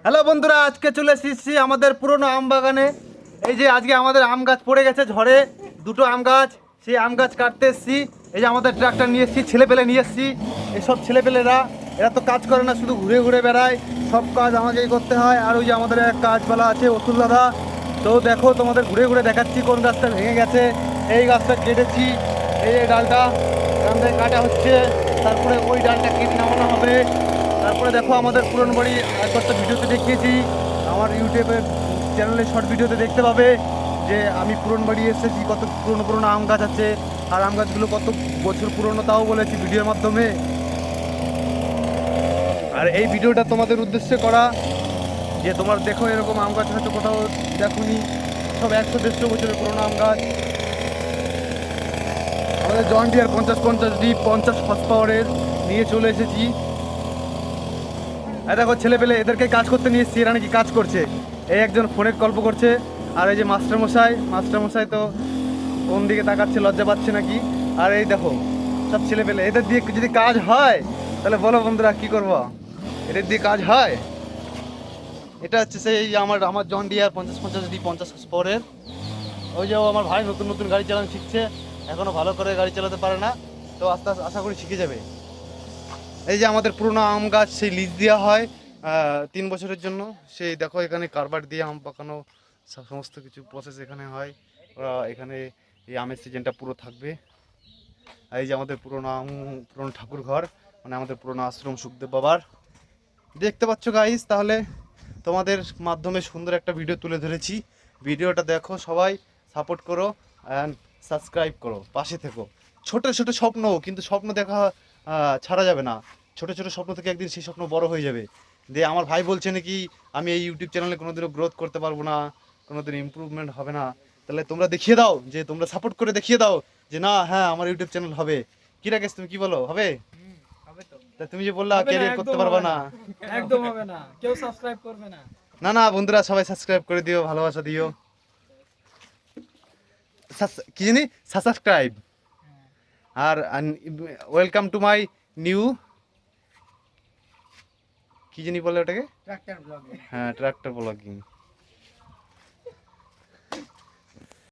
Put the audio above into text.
Hello বন্ধুরা, আজকে চলে এসেছি আমাদের পুরনো আম বাগানে। এই যে আজকে আমাদের আম গাছ পড়ে গেছে ঝড়ে, দুটো আম গাছ, সেই আম গাছ কাটতে এসেছি। এই যে আমাদের ট্রাক্টর নিয়ে এসেছি, ছেলেপেলে নিয়ে এসেছি। এইসব ছেলেপেলেরা এরা তো কাজ করে না, শুধু ঘুরে ঘুরে বেড়ায়, সব কাজ আমাকেই করতে হয়। আর ওই যে আমাদের এক কাজওয়ালা আছে অতুল দাদা, তো দেখো তোমাদের ঘুরে ঘুরে দেখাচ্ছি কোন গাছটা ভেঙে গেছে। এই গাছটা কেটেছি, এই যে ডালটা এখান থেকে কাটা হচ্ছে, তারপরে ওই ডালটা কেটে নামানো হবে। তারপরে দেখো আমাদের পুরনো বাড়ি একটা ভিডিওতে দেখিয়েছি, আমার ইউটিউবের চ্যানেলে শর্ট ভিডিওতে দেখতে পাবে যে আমি পুরনো বাড়ি এসেছি, কত পুরনো পুরনো আম গাছ আছে, আর আম গাছগুলো কত বছর পুরনো তাও বলেছি ভিডিওর মাধ্যমে। আর এই ভিডিওটা তোমাদের উদ্দেশ্যে করা যে তোমার দেখো এরকম আম গাছ হয়তো কোথাও দেখোনি, সব 100-150 বছরের পুরনো আম গাছ। আমাদের জন ডিয়ার 50-50 50 হর্স পাওয়ারের নিয়ে চলে এসেছি। দেখো ছেলে পেলে এদেরকে কাজ করতে নিয়ে এসেছি, এরা নাকি কাজ করছে। এই একজন ফোনের গল্প করছে, আর এই যে মাস্টারমশাই তো কোন দিকে তাকাচ্ছে, লজ্জা পাচ্ছে নাকি। আর এই দেখো সব ছেলে পেলে, এদের দিয়ে যদি কাজ হয় তাহলে বলো বন্ধুরা কি করবো, এদের দিয়ে কাজ হয়। এটা হচ্ছে সেই আমার আমার জন ডিয়ার 50-50 হর্স পাওয়ারের। ওই যে আমার ভাই নতুন নতুন গাড়ি চালানো শিখছে, এখনো ভালো করে গাড়ি চালাতে পারে না, তো আস্তে আস্তে আশা করি শিখে যাবে। এই যে আমাদের পুরোনো আম গাছ সেই লিজ দেওয়া হয় 3 বছরের জন্য। সেই দেখো এখানে কার্বাইড দিয়ে আম পাকানো সমস্ত কিছু প্রসেস এখানে হয়। এখানে এই আমের সিজনটা পুরো থাকবে। এই যে আমাদের পুরোনো ঠাকুর ঘর, মানে আমাদের পুরোনো আশ্রম সুখদেব বাবার, দেখতে পাচ্ছ গাইস। তাহলে তোমাদের মাধ্যমে সুন্দর একটা ভিডিও তুলে ধরেছি। ভিডিওটা দেখো, সবাই সাপোর্ট করো অ্যান্ড সাবস্ক্রাইব করো, পাশে থেকো। ছোট ছোট স্বপ্ন, কিন্তু স্বপ্ন দেখা ছাড়া যাবে না। ছোট ছোট স্বপ্ন থেকে একদিন সেই স্বপ্ন বড় হয়ে যাবে। দিয়ে আমার ভাই বলছে নাকি আমি এই ইউটিউব চ্যানেলে কোনোদিনও গ্রোথ করতে পারবো না, কোনোদিন ইমপ্রুভমেন্ট হবে না। তাহলে তোমরা দেখিয়ে দাও, যে তোমরা সাপোর্ট করে দেখিয়ে দাও যে না, হ্যাঁ আমার ইউটিউব চ্যানেল হবে। কি রাকেশ, তুমি কি বলো, হবে? তা তুমি যে বললা ক্যারিয়ার করতে পারবা না, একদম হবে না, কেউ সাবস্ক্রাইব করবে না। না না বন্ধুরা সবাই সাবস্ক্রাইব করে দিও, ভালোবাসা দিও। কি জানি, সাবস্ক্রাইব। আর ওয়েলকাম টু মাই নিউ, কি জানি বলে ওটাকে, ট্রাক্টর ব্লগে হ্যাঁ ট্রাক্টর ব্লগিং।